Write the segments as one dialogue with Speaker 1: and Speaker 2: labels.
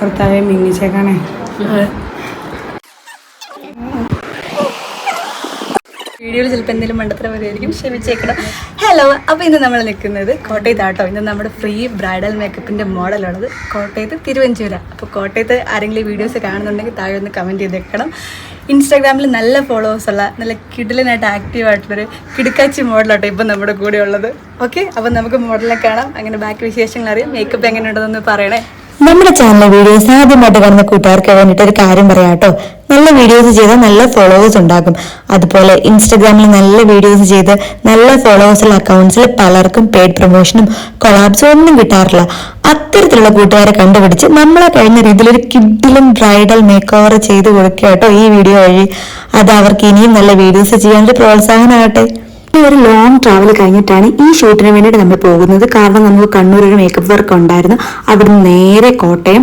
Speaker 1: ഭർത്താവെ മിന്നിച്ചേക്കാണേ. വീഡിയോയിൽ ചിലപ്പോൾ എന്തെങ്കിലും മണ്ടത്തരം വരുമായിരിക്കും, ക്ഷമിച്ചേക്കണം. ഹലോ, അപ്പോൾ ഇന്ന് നമ്മൾ നിൽക്കുന്നത് കോട്ടയത്താട്ടോ. ഇന്ന് നമ്മുടെ ഫ്രീ ബ്രൈഡൽ മേക്കപ്പിൻ്റെ മോഡലുള്ളത് കോട്ടയത്ത് തിരുവഞ്ചൂര. അപ്പോൾ കോട്ടയത്ത് ആരെങ്കിലും വീഡിയോസ് കാണുന്നുണ്ടെങ്കിൽ താഴെ ഒന്ന് കമൻറ്റ് ചെയ്തേക്കണം. ഇൻസ്റ്റാഗ്രാമിൽ നല്ല ഫോളോവേഴ്സുള്ള നല്ല കിടിലനായിട്ട് ആക്റ്റീവായിട്ടുള്ളൊരു കിടുക്കാച്ചി മോഡലാട്ടോ ഇപ്പം നമ്മുടെ കൂടെ ഉള്ളത്. ഓക്കെ, അപ്പം നമുക്ക് മോഡലിനെ കാണാം. അങ്ങനെ ബാക്കി വിശേഷങ്ങൾ അറിയാം. മേക്കപ്പ് എങ്ങനെയുണ്ടെന്ന് പറയണേ.
Speaker 2: നമ്മുടെ ചാനലിലെ വീഡിയോസ് ആദ്യമായിട്ട് കാണുന്ന കൂട്ടുകാർക്ക് വേണ്ടിയിട്ട് ഒരു കാര്യം പറയാം കേട്ടോ. നല്ല വീഡിയോസ് ചെയ്താൽ നല്ല ഫോളോവേഴ്സ് ഉണ്ടാകും. അതുപോലെ ഇൻസ്റ്റഗ്രാമിൽ നല്ല വീഡിയോസ് ചെയ്ത് നല്ല ഫോളോവേഴ്സുള്ള അക്കൗണ്ട്സിൽ പലർക്കും പെയ്ഡ് പ്രൊമോഷനും കൊളാബ്സും ഒന്നും കിട്ടാറില്ല. അത്തരത്തിലുള്ള കൂട്ടുകാരെ കണ്ടുപിടിച്ച് നമ്മളെ കഴിഞ്ഞ രീതിയിൽ ഒരു കിഡിലും ബ്രൈഡൽ മേക്ക് ഓവർ ചെയ്ത് കൊടുക്കുക കേട്ടോ ഈ വീഡിയോ വഴി. അത് അവർക്ക് ഇനിയും നല്ല വീഡിയോസ് ചെയ്യാനൊരു പ്രോത്സാഹനമാകട്ടെ. ഒരു ലോങ് ട്രാവൽ കഴിഞ്ഞിട്ടാണ് ഈ ഷൂട്ടിന് വേണ്ടിയിട്ട് നമ്മൾ പോകുന്നത്. കാരണം നമുക്ക് കണ്ണൂർ ഒരു മേക്കപ്പ് വർക്ക് ഉണ്ടായിരുന്നു. അവിടുന്ന് നേരെ കോട്ടയം.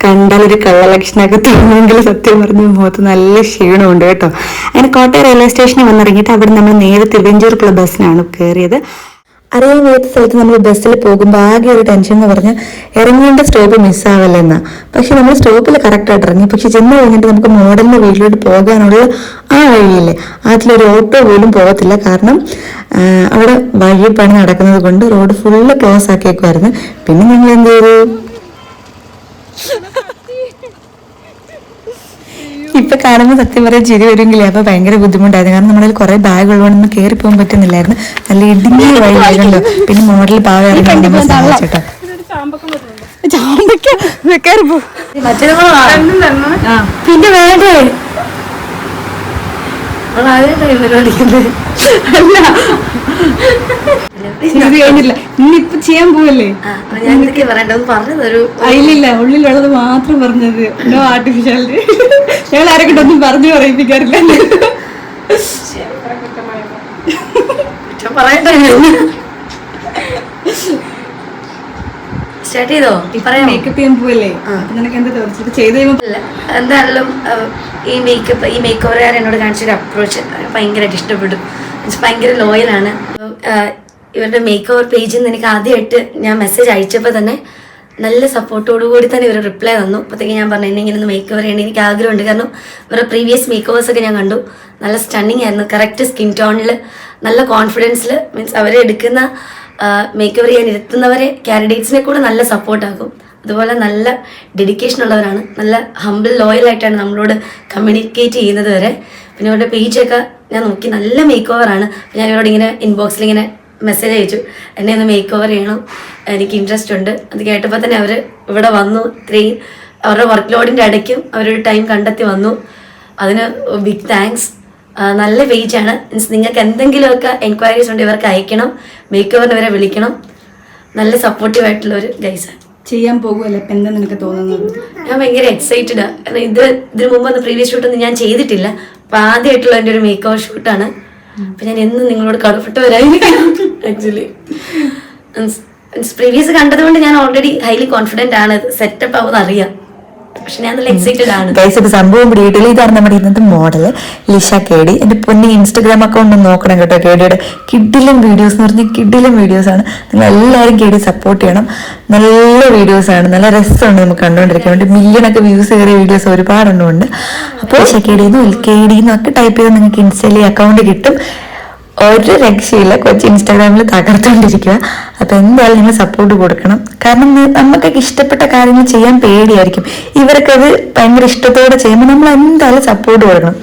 Speaker 2: കണ്ടാലൊരു കള്ളലക്ഷണമൊക്കെ തോന്നുമെങ്കിൽ സത്യം പറഞ്ഞ മുഖത്ത് നല്ല ക്ഷീണമുണ്ട് കേട്ടോ. അങ്ങനെ കോട്ടയം റെയിൽവേ സ്റ്റേഷനിൽ വന്നിറങ്ങിയിട്ട് അവിടെ നമ്മൾ നേരെ തിരുവഞ്ചൂർക്കുള്ള ബസ്സിനാണ് കയറിയത്. അറിയാൻ വയ്യാത്ത സ്ഥലത്ത് നമ്മൾ ബസ്സിൽ പോകുമ്പോൾ ആകെ ഒരു ടെൻഷൻ എന്ന് പറഞ്ഞാൽ ഇറങ്ങേണ്ട സ്റ്റോപ്പ് മിസ്സാവല്ലെന്നാ. പക്ഷെ നമ്മൾ സ്റ്റോപ്പിൽ കറക്റ്റായിട്ട് ഇറങ്ങി. പക്ഷെ ചെന്ന് കഴിഞ്ഞിട്ട് നമുക്ക് മോഡലിന്റെ വീട്ടിലോട്ട് പോകാനുള്ള ആ വഴിയില്ലേ, അതിലൊരു ഓട്ടോ പോലും പോകത്തില്ല. കാരണം അവിടെ വഴി പണി നടക്കുന്നത് കൊണ്ട് റോഡ് ഫുള്ള് ക്ലോസ് ആക്കിയേക്കുമായിരുന്നു. പിന്നെ ഞങ്ങൾ എന്ത് ചെയ്തു, ഇപ്പൊ കാണുമ്പോൾ സത്യം പറയാൻ ചിരി വരുമെങ്കിലേ അപ്പൊ ഭയങ്കര ബുദ്ധിമുട്ടായിരുന്നു. കാരണം നമ്മളിൽ കുറെ ബാഗ് ഉള്ളതുകൊണ്ടൊന്നും കയറി പോകാൻ പറ്റുന്നില്ലായിരുന്നു. നല്ല ഇടുങ്ങിയ വഴിയായിരുന്നല്ലോ. പിന്നെ മോഡൽ പാവ സഹായിച്ചോട്ടോ. പിന്നെ വേണ്ടേ കഴിഞ്ഞില്ല. ഇന്നിപ്പൊ ചെയ്യാൻ പോവല്ലേ? അതിലില്ല, ഉള്ളിലുള്ളത് മാത്രം പറഞ്ഞത്. No artificial. ഞങ്ങൾ ആരെങ്കിലും ഒന്നും പറഞ്ഞു പറയിപ്പിക്കാറില്ല. മേക്കപ്പ് ചെയ്യാൻ പോവല്ലേ? നിനക്ക് എന്താ തോന്നിച്ചിട്ട് ചെയ്ത്
Speaker 3: എന്തായാലും ഈ മേക്ക് ഓവറുകാർ എന്നോട് കാണിച്ചൊരു അപ്രോച്ച് ഭയങ്കരമായിട്ട് ഇഷ്ടപ്പെട്ടു. ഭയങ്കര ലോയലാണ്. ഇവരുടെ മേക്ക് ഓവർ പേജിൽ നിന്ന് എനിക്ക് ആദ്യമായിട്ട് ഞാൻ മെസ്സേജ് അയച്ചപ്പോൾ തന്നെ നല്ല സപ്പോർട്ടോടുകൂടി തന്നെ ഇവർ റിപ്ലൈ തന്നു. അപ്പോഴത്തേക്ക് ഞാൻ പറഞ്ഞു, എന്നെ ഇങ്ങനെ ഒന്ന് മേക്ക് ഓവർ ചെയ്യണം, എനിക്ക് ആഗ്രഹമുണ്ട്. കാരണം ഇവരുടെ പ്രീവിയസ് മേക്ക് ഓവേഴ്സൊക്കെ ഞാൻ കണ്ടു, നല്ല സ്റ്റണ്ണിങ് ആയിരുന്നു. കറക്റ്റ് സ്കിൻ ടോണിൽ, നല്ല കോൺഫിഡൻസിൽ. മീൻസ് അവരെടുക്കുന്ന മേക്ക് ഓവർ ചെയ്യാൻ ഇരുത്തുന്നവരെ കാൻഡിഡേറ്റ്സിനെ കൂടെ നല്ല സപ്പോർട്ടാക്കും. അതുപോലെ നല്ല ഡെഡിക്കേഷൻ ഉള്ളവരാണ്. നല്ല ഹംബിൾ ലോയലായിട്ടാണ് നമ്മളോട് കമ്മ്യൂണിക്കേറ്റ് ചെയ്യുന്നത് വരെ. പിന്നെ ഇവരുടെ പേജൊക്കെ ഞാൻ നോക്കി, നല്ല മേക്ക് ഓവറാണ്. ഞാൻ ഇവരോട് ഇങ്ങനെ ഇൻബോക്സിൽ ഇങ്ങനെ മെസ്സേജ് അയച്ചു, എന്നെ ഒന്ന് മേക്ക് ഓവർ ചെയ്യണം, എനിക്ക് ഇൻട്രസ്റ്റ് ഉണ്ട്. അത് കേട്ടപ്പോൾ തന്നെ അവർ ഇവിടെ വന്നു. ഇത്രയും അവരുടെ വർക്ക് ലോഡിൻ്റെ ഇടയ്ക്കും അവരൊരു ടൈം കണ്ടെത്തി വന്നു. അതിന് ബിഗ് താങ്ക്സ്. നല്ല പേജാണ്. മീൻസ് നിങ്ങൾക്ക് എന്തെങ്കിലുമൊക്കെ എൻക്വയറീസ് ഉണ്ട് ഇവർക്ക് അയക്കണം, മേക്ക് ഓവറിന് വരെ വിളിക്കണം. നല്ല സപ്പോർട്ടീവ് ആയിട്ടുള്ള ഒരു ഗൈസാണ്.
Speaker 1: ചെയ്യാൻ പോകുമല്ലേ? ഇപ്പം എന്താ നിനക്ക് തോന്നുന്നത്?
Speaker 3: ഞാൻ ഭയങ്കര എക്സൈറ്റഡാണ്. കാരണം ഇതിന് മുമ്പ് ഒന്ന് പ്രീവിയസ് ഷൂട്ടൊന്നും ഞാൻ ചെയ്തിട്ടില്ല. അപ്പം ആദ്യമായിട്ടുള്ള എൻ്റെ ഒരു മേക്ക് ഓവർ ഷൂട്ടാണ്. അപ്പം ഞാൻ എന്നും നിങ്ങളോട് കടപ്പെട്ടവരായിരിക്കും. ആക്ച്വലി പ്രീവിയസ് കണ്ടതുകൊണ്ട് ഞാൻ ഓൾറെഡി ഹൈലി കോൺഫിഡൻ്റ് ആണ്. സെറ്റപ്പ് ആവുമെന്ന് അറിയാം. പക്ഷെ ഞാൻ നല്ല എക്സൈറ്റഡ് ആണ്.
Speaker 2: സംഭവം പിടിയിട്ടില്ല. ഇതാണ് നമ്മുടെ ഇന്നത്തെ മോഡല് ലിഷ കേടി. എന്റെ പൊന്നി ഇൻസ്റ്റഗ്രാം അക്കൗണ്ട് ഒന്ന് നോക്കണം കേട്ടോ. കേടിയുടെ കിഡിലും വീഡിയോസ് എന്ന് പറഞ്ഞാൽ കിഡിലും വീഡിയോസ് ആണ്. നിങ്ങൾ എല്ലാവരും കേടി സപ്പോർട്ട് ചെയ്യണം. നല്ല വീഡിയോസ് ആണ്, നല്ല രസമാണ് നമുക്ക് കണ്ടുകൊണ്ടിരിക്കാൻ വേണ്ടി. മില്യണൊക്കെ വ്യൂസ് കയറിയ വീഡിയോസ് ഒരുപാടെണ്ണമുണ്ട്. അപ്പോൾ ലിഷ കേടിന്നും LKD ഒക്കെ ടൈപ്പ് ചെയ്താൽ നിങ്ങൾക്ക് ഇൻസ്റ്റയിൽ അക്കൗണ്ട് കിട്ടും. ഒരു രക്ഷയില്ല. കൊച്ചി ഇൻസ്റ്റാഗ്രാമിൽ തകർത്തുകൊണ്ടിരിക്കുക. അപ്പൊ എന്തായാലും നിങ്ങൾ സപ്പോർട്ട് കൊടുക്കണം. കാരണം നമുക്കൊക്കെ ഇഷ്ടപ്പെട്ട കാര്യങ്ങൾ ചെയ്യാൻ പേടിയായിരിക്കും. ഇവർക്കത് ഭയങ്കര ഇഷ്ടത്തോടെ ചെയ്യുമ്പോൾ നമ്മൾ എന്തായാലും സപ്പോർട്ട് കൊടുക്കണം.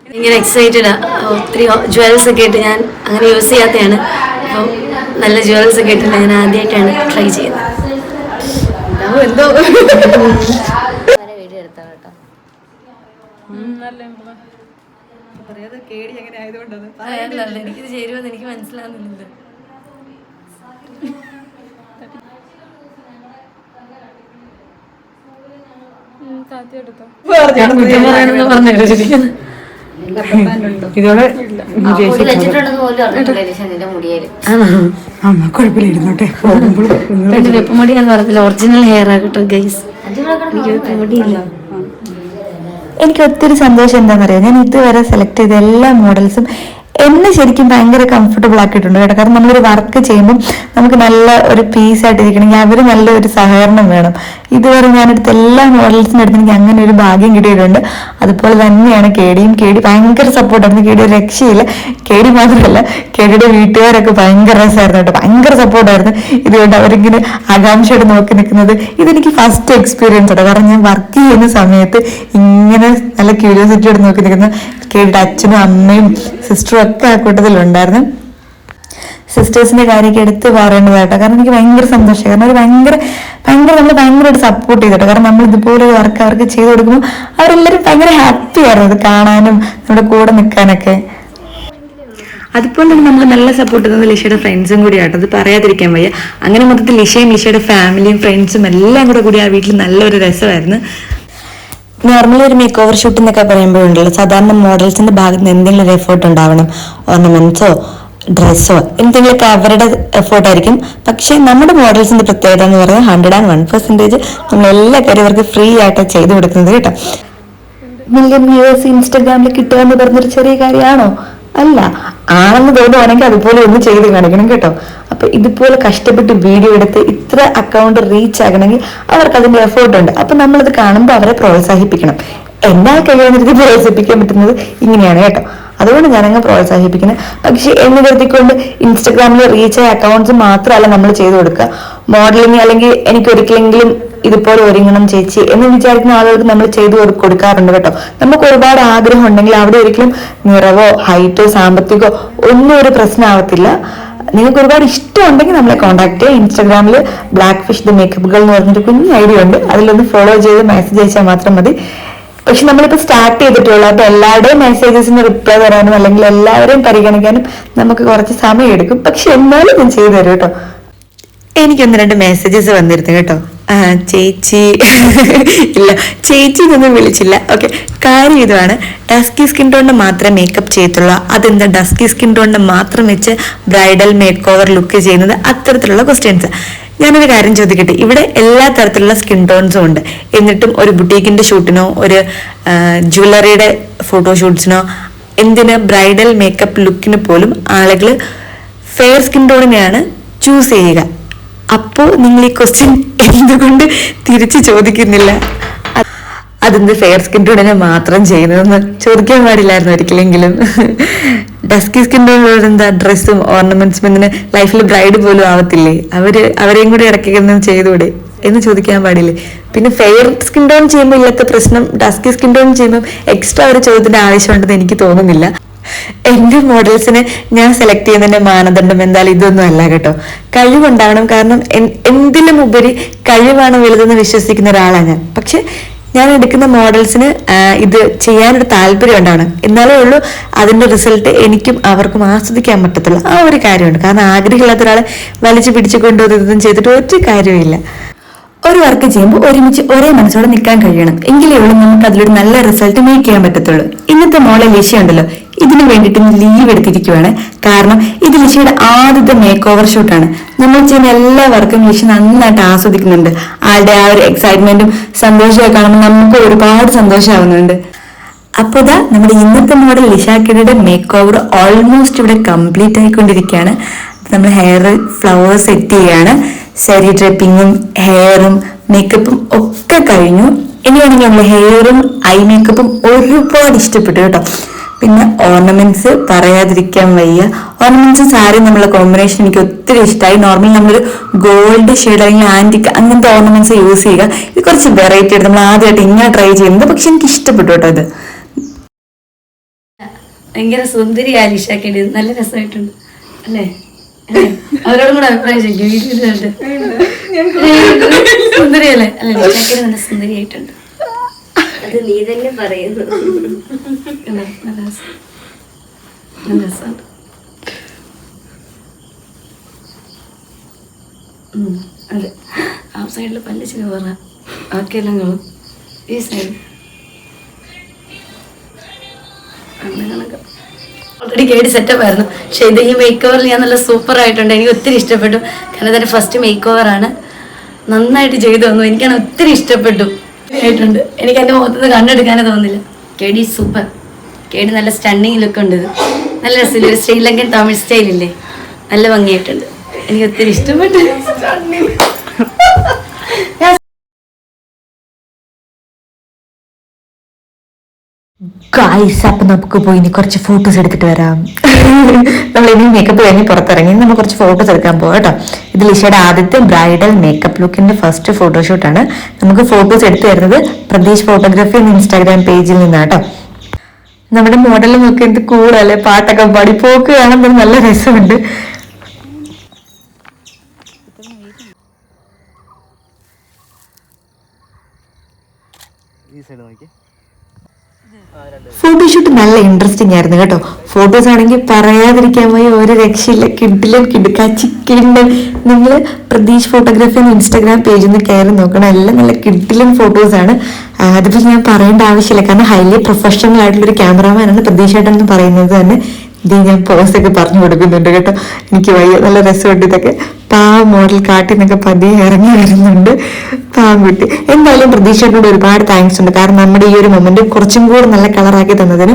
Speaker 3: ഭയങ്കര എക്സൈറ്റഡാ. ഒത്തിരി ജ്വൽസ് ഒക്കെ ഇട്ട് ഞാൻ അങ്ങനെ യൂസ് ചെയ്യാത്തതാണ്. അപ്പോൾ നല്ല ജ്വൽസ് ഒക്കെ ഇട്ടിട്ട് ഞാൻ ആദ്യമായിട്ടാണ് ട്രൈ ചെയ്യുന്നത്.
Speaker 1: എന്തോ
Speaker 3: എനിക്കിത് ചേരുമെന്ന് എനിക്ക് മനസ്സിലാവുന്നില്ല.
Speaker 1: ഇതോടെ
Speaker 2: കുഴപ്പമില്ലായിരുന്നോട്ടെ.
Speaker 3: വെപ്പമുടിയാന്ന് പറഞ്ഞില്ല, ഒറിജിനൽ ഹെയർ ആകട്ടെ ഗൈസ്. എനിക്ക് വെപ്പമുടിയില്ല.
Speaker 1: കുഴപ്പമില്ല.
Speaker 3: വെപ്പമുടി എന്ന് പറഞ്ഞില്ല, ഒറിജിനൽ ഹെയർ ആണ്.
Speaker 1: കുഴപ്പമില്ല.
Speaker 3: വെപ്പമുടി എന്ന് പറഞ്ഞില്ല, ഒറിജിനൽ ഹെയർ ആകട്ടെ ഗൈസ്. എനിക്ക് വെപ്പമുടിയില്ല.
Speaker 2: എനിക്ക് ഒത്തിരി സന്തോഷം എന്താണെന്നറിയാം, ഞാൻ ഇതുവരെ സെലക്ട് ചെയ്ത എല്ലാ മോഡൽസും എന്നെ ശരിക്കും ഭയങ്കര കംഫർട്ടബിൾ ആക്കിയിട്ടുണ്ട് കേട്ടോ. കാരണം നമ്മളൊരു വർക്ക് ചെയ്യുമ്പം നമുക്ക് നല്ല ഒരു പീസ് ആയിട്ടിരിക്കണമെങ്കിൽ അവർ നല്ലൊരു സഹകരണം വേണം. ഇതുവരെ ഞാനെടുത്ത എല്ലാ മോഡൽസിനും എടുത്ത് എനിക്ക് അങ്ങനെ ഒരു ഭാഗ്യം കിട്ടിയിട്ടുണ്ട്. അതുപോലെ തന്നെയാണ് കേടിയും. കേടി ഭയങ്കര സപ്പോർട്ടായിരുന്നു. കേടി ഒരു രക്ഷയില്ല. കേടി മാത്രമല്ല, കേടിയുടെ വീട്ടുകാരൊക്കെ ഭയങ്കര രസമായിരുന്നു കേട്ടോ, ഭയങ്കര സപ്പോർട്ടായിരുന്നു. ഇതുകൊണ്ട് അവരിങ്ങനെ ആകാംക്ഷയോടെ നോക്കി നിൽക്കുന്നത് ഇതെനിക്ക് ഫസ്റ്റ് എക്സ്പീരിയൻസ് കേട്ടോ. കാരണം ഞാൻ വർക്ക് ചെയ്യുന്ന സമയത്ത് ഇങ്ങനെ നല്ല ക്യൂരിയോസിറ്റിയോടെ നോക്കി നിൽക്കുന്ന കേടിയുടെ അച്ഛനും അമ്മയും സിസ്റ്ററും ഒക്കെ ആ കൂട്ടത്തിലുണ്ടായിരുന്നു. സിസ്റ്റേഴ്സിന്റെ കാര്യമൊക്കെ എടുത്ത് പറയേണ്ടതായിട്ടോ. കാരണം എനിക്ക് ഭയങ്കര സന്തോഷമായി. കാരണം അവർ നമ്മൾ ഭയങ്കരമായിട്ട് സപ്പോർട്ട് ചെയ്തിട്ടോ. കാരണം നമ്മൾ ഇതുപോലെ ഒരു വർക്ക് അവർക്ക് ചെയ്ത് കൊടുക്കുമ്പോൾ അവരെല്ലാവരും ഭയങ്കര ഹാപ്പി ആയിരുന്നു അത് കാണാനും നമ്മുടെ കൂടെ നിൽക്കാനൊക്കെ. അതുപോലെ തന്നെ നമ്മൾ നല്ല സപ്പോർട്ട് ചെയ്യുന്നത് ലിഷയുടെ ഫ്രണ്ട്സും കൂടി ആട്ടോ, അത് പറയാതിരിക്കാൻ വയ്യ. അങ്ങനെ മൊത്തത്തിൽ ലിഷയും ലിഷയുടെ ഫാമിലിയും ഫ്രണ്ട്സും എല്ലാം കൂടി ആ വീട്ടിൽ നല്ലൊരു രസമായിരുന്നു. നോർമലി ഒരു മേക്ക് ഓവർ ഷൂട്ട് എന്നൊക്കെ പറയുമ്പോഴുണ്ടല്ലോ, സാധാരണ മോഡൽസിന്റെ ഭാഗത്ത് നിന്ന് എന്തെങ്കിലും ഒരു എഫേർട്ട് ഉണ്ടാവണം. ഓർണമെന്റ്സോ ഡ്രസ്സോ എന്തെങ്കിലുമൊക്കെ അവരുടെ എഫേർട്ടായിരിക്കും. പക്ഷെ നമ്മുടെ മോഡൽസിന്റെ പ്രത്യേകത എന്ന് പറയുന്നത് 101% നമ്മളെല്ലാ കാര്യം അവർക്ക് ഫ്രീ ആയിട്ടാണ് ചെയ്തു കൊടുക്കുന്നത് കേട്ടോ. മില്യൺ വ്യൂവേഴ്സ് ഇൻസ്റ്റാഗ്രാമിൽ കിട്ടുക എന്ന് പറഞ്ഞൊരു ചെറിയ കാര്യമാണോ? അല്ല. ആണെന്ന് തോന്നുവാണെങ്കിൽ അതുപോലെ ഒന്ന് ചെയ്ത് കാണിക്കണം കേട്ടോ. അപ്പൊ ഇതുപോലെ കഷ്ടപ്പെട്ട് വീഡിയോ എടുത്ത് ഇത്ര അക്കൗണ്ട് റീച്ച് ആകണമെങ്കിൽ അവർക്ക് അതിന്റെ എഫേർട്ട് ഉണ്ട്. അപ്പൊ നമ്മളത് കാണുമ്പോൾ അവരെ പ്രോത്സാഹിപ്പിക്കണം. എന്നാൽ കഴിയുന്ന രീതി പ്രോത്സാഹിപ്പിക്കാൻ പറ്റുന്നത് ഇങ്ങനെയാണ് കേട്ടോ. അതുകൊണ്ട് ഞാനങ്ങ് പ്രോത്സാഹിപ്പിക്കുന്നത്. പക്ഷെ എന്ന് കരുതിക്കൊണ്ട് ഇൻസ്റ്റഗ്രാമിൽ റീച്ച് ആയ അക്കൗണ്ട്സ് മാത്രമല്ല നമ്മൾ ചെയ്തു കൊടുക്കുക. മോഡലിംഗ് അല്ലെങ്കിൽ എനിക്ക് ഒരിക്കലെങ്കിലും ഇതുപോലെ ഒരുങ്ങണം ചേച്ചി എന്ന് വിചാരിക്കുന്ന ആളുകൾക്ക് നമ്മൾ ചെയ്തു കൊടുക്കാറുണ്ട് കേട്ടോ. നമുക്ക് ഒരുപാട് ആഗ്രഹം ഉണ്ടെങ്കിൽ അവിടെ ഒരിക്കലും നിറവോ ഹൈറ്റോ സാമ്പത്തികോ ഒന്നും ഒരു പ്രശ്നമാവത്തില്ല. നിങ്ങൾക്ക് ഒരുപാട് ഇഷ്ടമുണ്ടെങ്കിൽ നമ്മളെ കോൺടാക്ട് ചെയ്യുക. ഇൻസ്റ്റാഗ്രാമിൽ ബ്ലാക്ക് ഫിഷ് ദ മേക്കപ്പുകൾ എന്ന് പറഞ്ഞൊരു കുഞ്ഞു ഐഡിയ ഉണ്ട്. അതിലൊന്ന് ഫോളോ ചെയ്ത് മെസ്സേജ് അയച്ചാൽ മാത്രം മതി. പക്ഷെ നമ്മളിപ്പോൾ സ്റ്റാർട്ട് ചെയ്തിട്ടുള്ളൂ. അപ്പൊ എല്ലാവരുടെയും മെസ്സേജസിന് റിപ്ലൈ തരാനും അല്ലെങ്കിൽ എല്ലാവരെയും പരിഗണിക്കാനും നമുക്ക് കുറച്ച് സമയം എടുക്കും. പക്ഷെ എന്നാലും ഞാൻ ചെയ്തു തരും കേട്ടോ. എനിക്കൊന്ന് 2 മെസ്സേജസ് വന്നിരുന്നു കേട്ടോ. ചേച്ചി ഇല്ല, ചേച്ചി ഇതൊന്നും വിളിച്ചില്ല. ഓക്കെ, കാര്യം ഇതാണ്, ഡസ്കി സ്കിൻ ടോണിന് മാത്രമേ മേക്കപ്പ് ചെയ്യത്തുള്ളൂ. അതെന്താ ഡസ്കി സ്കിൻ ടോണിന് മാത്രം വെച്ച് ബ്രൈഡൽ മേക്ക് ഓവർ ലുക്ക് ചെയ്യുന്നത്? അത്തരത്തിലുള്ള ക്വസ്റ്റ്യൻസ്. ഞാനൊരു കാര്യം ചോദിക്കട്ടെ, ഇവിടെ എല്ലാ തരത്തിലുള്ള സ്കിൻ ടോൺസും ഉണ്ട്. എന്നിട്ടും ഒരു ബുട്ടീക്കിന്റെ ഷൂട്ടിനോ ഒരു ജ്വല്ലറിയുടെ ഫോട്ടോഷൂട്ട്സിനോ എന്തിന് ബ്രൈഡൽ മേക്കപ്പ് ലുക്കിന് പോലും ആളുകൾ ഫെയർ സ്കിൻ ടോണിനെയാണ് ചൂസ് ചെയ്യുക. അപ്പോൾ നിങ്ങൾ ഈ ക്വസ്റ്റ്യൻ എന്തുകൊണ്ട് തിരിച്ചു ചോദിക്കുന്നില്ല? അതെന്ത് ഫെയർ സ്കിൻ ടോണിനെ മാത്രം ചെയ്യുന്നതെന്ന് ചോദിക്കാൻ പാടില്ലായിരുന്നു ഒരിക്കലെങ്കിലും. ഡസ്കി സ്കിൻ ടോൺ എന്താ ഡ്രസ്സും ഓർണമെന്റ്സും ഇതിന് ലൈഫിൽ ബ്രൈഡ് പോലും ആവത്തില്ലേ? അവരെയും കൂടി ഇടയ്ക്കൊന്നും ചെയ്തുകൂടെ എന്ന് ചോദിക്കാൻ പാടില്ലേ? പിന്നെ ഫെയർ സ്കിൻ ടോൺ ചെയ്യുമ്പോൾ ഇല്ലാത്ത പ്രശ്നം ഡസ്കി സ്കിൻ ടോൺ ചെയ്യുമ്പോൾ എക്സ്ട്രാ ഒരു ചോദ്യത്തിന്റെ ആവശ്യമുണ്ടെന്ന് എനിക്ക് തോന്നുന്നില്ല. എന്റെ മോഡൽസിനെ ഞാൻ സെലക്ട് ചെയ്യുന്നതിന്റെ മാനദണ്ഡം എന്തായാലും ഇതൊന്നും അല്ല കേട്ടോ. കഴിവുണ്ടാവണം. കാരണം എന്തിലും ഉപരി കഴിവാണ് വലുതെന്ന് വിശ്വസിക്കുന്ന ഒരാളാണ് ഞാൻ. പക്ഷെ ഞാൻ എടുക്കുന്ന മോഡൽസിന് ഇത് ചെയ്യാനൊരു താല്പര്യം ഉണ്ടാവണം. എന്നാലേ ഉള്ളൂ അതിന്റെ റിസൾട്ട് എനിക്കും അവർക്കും ആസ്വദിക്കാൻ പറ്റത്തുള്ളൂ. ആ ഒരു കാര്യമുണ്ട്. കാരണം ആഗ്രഹമില്ലാത്ത ഒരാളെ വലിച്ചു പിടിച്ചു കൊണ്ടുവന്നതും ചെയ്തിട്ട് ഒരു കാര്യമില്ല. ഒരു വർക്ക് ചെയ്യുമ്പോൾ ഒരുമിച്ച് ഒരേ മനസ്സോടെ നിൽക്കാൻ കഴിയണം. എങ്കിലേ ഉള്ളൂ നമുക്ക് അതിലൊരു നല്ല റിസൾട്ട് മേക്ക് ചെയ്യാൻ പറ്റത്തുള്ളൂ. ഇന്നത്തെ മോളെ ലിഷ ഉണ്ടല്ലോ, ഇതിനു വേണ്ടിയിട്ട് ലീവ് എടുത്തിരിക്കുവാണ്. കാരണം ഇത് ലിഷയുടെ ആദ്യത്തെ മേക്ക് ഓവർ ഷൂട്ടാണ്. നമ്മൾ ചെയ്യുന്ന എല്ലാ വർക്കും ലിഷ നന്നായിട്ട് ആസ്വദിക്കുന്നുണ്ട്. ആളുടെ ആ ഒരു എക്സൈറ്റ്മെന്റും സന്തോഷമൊക്കെ കാണുമ്പോൾ നമുക്ക് ഒരുപാട് സന്തോഷമാവുന്നുണ്ട്. അപ്പോൾ ഇതാ നമ്മുടെ ഇന്നത്തെ മോഡൽ ലിഷാക്കിയുടെ മേക്ക് ഓവർ ഓൾമോസ്റ്റ് ഇവിടെ കംപ്ലീറ്റ് ആയിക്കൊണ്ടിരിക്കുകയാണ്. നമ്മൾ ഹെയർ ഫ്ലവേഴ്സ് സെറ്റ് ചെയ്യാണ്. സാരി ഡ്രപ്പിങ്ങും ഹെയറും മേക്കപ്പും ഒക്കെ കഴിഞ്ഞു. ഇനിയാണെങ്കിൽ നമ്മൾ ഹെയറും ഐ മേക്കപ്പും ഒരുപാട് ഇഷ്ടപ്പെട്ടു കേട്ടോ. പിന്നെ ഓർണമെന്റ്സ് പറയാതിരിക്കാൻ വയ്യ. ഓർണമെന്റ്സ് സാരി നമ്മളെ കോമ്പിനേഷൻ എനിക്ക് ഒത്തിരി ഇഷ്ടമായി. നോർമലി നമ്മളൊരു ഗോൾഡ് ഷെയ്ഡ് അല്ലെങ്കിൽ ആന്റിക് അങ്ങനത്തെ ഓർണമെന്റ്സ് യൂസ് ചെയ്യുക. ഇത് കുറച്ച് വെറൈറ്റി ആയിട്ട് നമ്മൾ ആദ്യമായിട്ട് ഇങ്ങനെ ട്രൈ ചെയ്യുന്നത്. പക്ഷെ എനിക്ക് ഇഷ്ടപ്പെട്ടു കേട്ടോ. ഇത്
Speaker 3: ഭയങ്കര സുന്ദരിയാ ലിഷാക്കേണ്ടി. നല്ല രസമായിട്ടുണ്ട് അല്ലേ? അവരോടും കൂടെ അഭിപ്രായം ചോദിക്കും. വീട്ടിൽ സുന്ദരിയല്ലേ? അല്ല, ലിഷാക്കേണ്ടി നല്ല സുന്ദരിയായിട്ടുണ്ട്.
Speaker 4: അത് നീ തന്നെ പറയുന്നു.
Speaker 3: നല്ല രസമുണ്ട്. അതെ, ആ സൈഡിൽ പല്ലിച്ചിന് പറ. ബാക്കിയെല്ലാം കാണും. ഈ സൈഡ് കണക്ക് ഓൾറെഡി കേടി സെറ്റപ്പ് ആയിരുന്നു. പക്ഷെ ഇത് ഈ മേക്ക് ഓവറിൽ ഞാൻ നല്ല സൂപ്പർ ആയിട്ടുണ്ട്. എനിക്ക് ഒത്തിരി ഇഷ്ടപ്പെട്ടു. കാരണം ഇതെൻ്റെ ഫസ്റ്റ് മേക്ക് ഓവറാണ്. നന്നായിട്ട് ചെയ്തു തന്നു. എനിക്കാണ് ഒത്തിരി ഇഷ്ടപ്പെട്ടു. ആയിട്ടുണ്ട്. എനിക്ക് എൻ്റെ മുഖത്തുനിന്ന് കണ്ണെടുക്കാനേ തോന്നില്ല. കേടി സൂപ്പർ. കേടി നല്ല സ്റ്റണ്ണിങ് ലുക്ക് ഉണ്ട്. ഇത് നല്ല രസമില്ല, ഒരു ശ്രീലങ്കൻ തമിഴ് സ്റ്റൈലില്ലേ, നല്ല ഭംഗിയായിട്ടുണ്ട്. എനിക്ക് ഒത്തിരി ഇഷ്ടപ്പെട്ടു.
Speaker 2: ഗായ്സ്, അപ്പൊ നമുക്ക് പോയി ഇനി കുറച്ച് ഫോട്ടോസ് എടുത്തിട്ട് വരാം. നമ്മൾ ഇനി മേക്കപ്പ് കഴിഞ്ഞ് പുറത്തിറങ്ങി നമ്മൾ കുറച്ച് ഫോട്ടോസ് എടുക്കാൻ പോകാം കേട്ടോ. ഇത് ലിഷയുടെ ആദ്യത്തെ ബ്രൈഡൽ മേക്കപ്പ് ലുക്കിന്റെ ഫസ്റ്റ് ഫോട്ടോഷൂട്ടാണ്. നമുക്ക് ഫോട്ടോസ് എടുത്തു തരുന്നത് പ്രതീഷ് ഫോട്ടോഗ്രാഫി എന്ന ഇൻസ്റ്റാഗ്രാം പേജിൽ നിന്നാട്ടോ. നമ്മുടെ മോഡൽ നോക്കി എന്ത് കൂടല്ലേ, പാട്ടൊക്കെ പാടി പോക്ക് കാണുമ്പോൾ നല്ല രസമുണ്ട്. ഫോട്ടോഷൂട്ട് നല്ല ഇൻട്രസ്റ്റിംഗ് ആയിരുന്നു കേട്ടോ. ഫോട്ടോസ് ആണെങ്കിൽ പറയാതിരിക്കാൻ പോയി ഒരു രക്ഷയില്ല, കിഡിലും കിടുക്കാച്ചിക്കിണ്ട്. നിങ്ങൾ പ്രതീഷ് ഫോട്ടോഗ്രാഫി എന്ന ഇൻസ്റ്റാഗ്രാം പേജിൽ നിന്ന് കയറി നോക്കണം. എല്ലാം നല്ല കിഡിലും ഫോട്ടോസാണ്. അതിപ്പോൾ ഞാൻ പറയേണ്ട ആവശ്യമില്ല, കാരണം ഹൈലി പ്രൊഫഷണൽ ആയിട്ടുള്ളൊരു ക്യാമറാമാനാണ് പ്രതീഷ് ഏട്ടൻ എന്ന് പറയുന്നത് തന്നെ. ഇത് ഞാൻ പോസ്റ്റൊക്കെ പറഞ്ഞു കൊടുക്കുന്നുണ്ട് കേട്ടോ. എനിക്ക് വയ്യ, നല്ല രസമുണ്ട് ഇതൊക്കെ. മോഡൽ കാട്ടി നിന്നൊക്കെ പതിയെ ഇറങ്ങി വരുന്നുണ്ട് പാൻകുട്ടി. എന്തായാലും പ്രതീക്ഷയോട് ഒരുപാട് താങ്ക്സ് ഉണ്ട്, കാരണം നമ്മുടെ ഈ ഒരു മൊമെന്റ് കുറച്ചും കൂടെ നല്ല കളറാക്കി തന്നതിന്.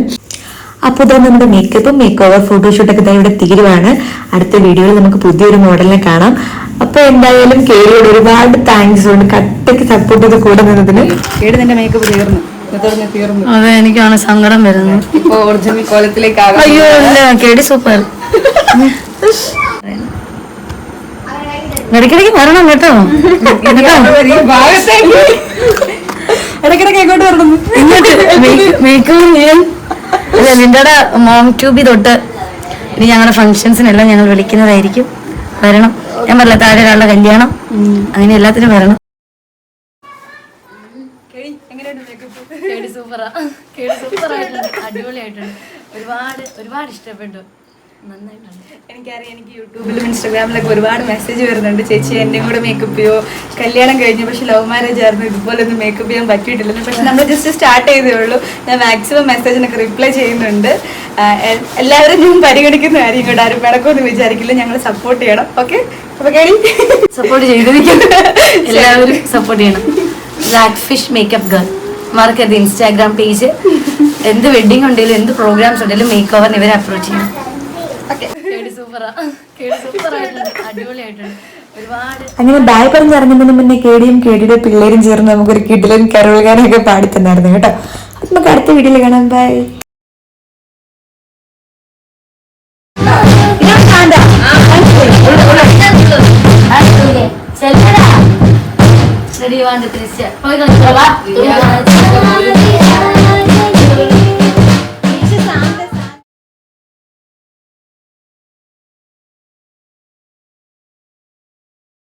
Speaker 2: അപ്പോൾ ഇതാ നമ്മുടെ മേക്കപ്പും മേക്ക് ഓവർ ഫോട്ടോഷൂട്ടൊക്കെ ഇതാ ഇവിടെ തീരുവാണ്. അടുത്ത വീഡിയോയിൽ നമുക്ക് പുതിയൊരു മോഡലിനെ കാണാം. അപ്പൊ എന്തായാലും കേളിയോട് ഒരുപാട് താങ്ക്സ് ഉണ്ട്, കട്ടയ്ക്ക് സപ്പോർട്ട് ചെയ്ത് കൂടെ നിന്നതിന്.
Speaker 1: കേട് നിന്റെ മേക്കപ്പ് തീർന്നു.
Speaker 3: അതെ, എനിക്കാണ് സങ്കടം വരുന്നത്.
Speaker 1: ഇപ്പൊ ഒറിജിനൽ കോലത്തിലേക്ക്
Speaker 3: അയ്യോ ഇല്ല, കേടി സൂപ്പർ. ഇടയ്ക്കിടയ്ക്ക് വരണം കേട്ടോ.
Speaker 1: ഇടയ്ക്കിടയ്ക്ക് എങ്ങോട്ട് വരണം?
Speaker 3: മേക്കപ്പ് ഞാൻ നിന്റെ മോം ട്യൂബി തൊട്ട് ഇനി ഞങ്ങളുടെ ഫംഗ്ഷൻസിനെല്ലാം ഞങ്ങൾ വിളിക്കുന്നതായിരിക്കും. വരണം. ഞാൻ പറഞ്ഞ താഴെ ഒരാളുടെ കല്യാണം, അങ്ങനെ എല്ലാത്തിനും വരണം. അടിപൊളിയായിട്ടുണ്ട്. ഒരുപാട് ഇഷ്ടപ്പെട്ടു.
Speaker 1: എനിക്കറിയാം, എനിക്ക് യൂട്യൂബിലും ഇൻസ്റ്റാഗ്രാമിലൊക്കെ ഒരുപാട് മെസ്സേജ് വരുന്നുണ്ട്, ചേച്ചി എന്നെയും കൂടെ മേക്കപ്പ് ചെയ്യോ, കല്യാണം കഴിഞ്ഞു പക്ഷെ ലവ് മാരേജ് ആയിരുന്നു, ഇതുപോലെ ഒന്നും മേക്കപ്പ് ചെയ്യാൻ പറ്റിയിട്ടില്ലെന്ന്. പക്ഷെ നമ്മൾ ജസ്റ്റ് സ്റ്റാർട്ട് ചെയ്തേ ഉള്ളൂ. ഞാൻ മാക്സിമം മെസ്സേജിനൊക്കെ റിപ്ലൈ ചെയ്യുന്നുണ്ട്. എല്ലാവരും ഞാൻ പരിഗണിക്കുന്നതായിരിക്കും കേട്ടോ, ആരും പിടക്കമൊന്നും വിചാരിക്കില്ല. ഞങ്ങൾ സപ്പോർട്ട് ചെയ്യണം. ഓക്കെ, അപ്പൊ കേടി
Speaker 3: സപ്പോർട്ട് ചെയ്തിരിക്കും. എല്ലാവരും സപ്പോർട്ട് ചെയ്യണം. Black fish makeup girl market Instagram page. എന്ത് വെഡിങ് ഉണ്ടെങ്കിലും എന്ത് പ്രോഗ്രാംസ് ഉണ്ടെങ്കിലും മേക്ക് ഓവറിന് ഇവരെ അപ്രോച്ച് ചെയ്യണം. അടിപൊളിയായിട്ടുണ്ട്.
Speaker 2: അങ്ങനെ ബായ് പറഞ്ഞിറങ്ങുന്നതിന് മുന്നേ കേടിയും കേടിയുടെ പിള്ളേരും ചേർന്ന് നമുക്കൊരു കിടിലൻ കരോൾഗാനൊക്കെ പാടി തന്നായിരുന്നു കേട്ടോ. നമുക്ക് അടുത്ത വീഡിയോയിൽ കാണാം. ബൈ.
Speaker 3: ശരി, വേണ്ട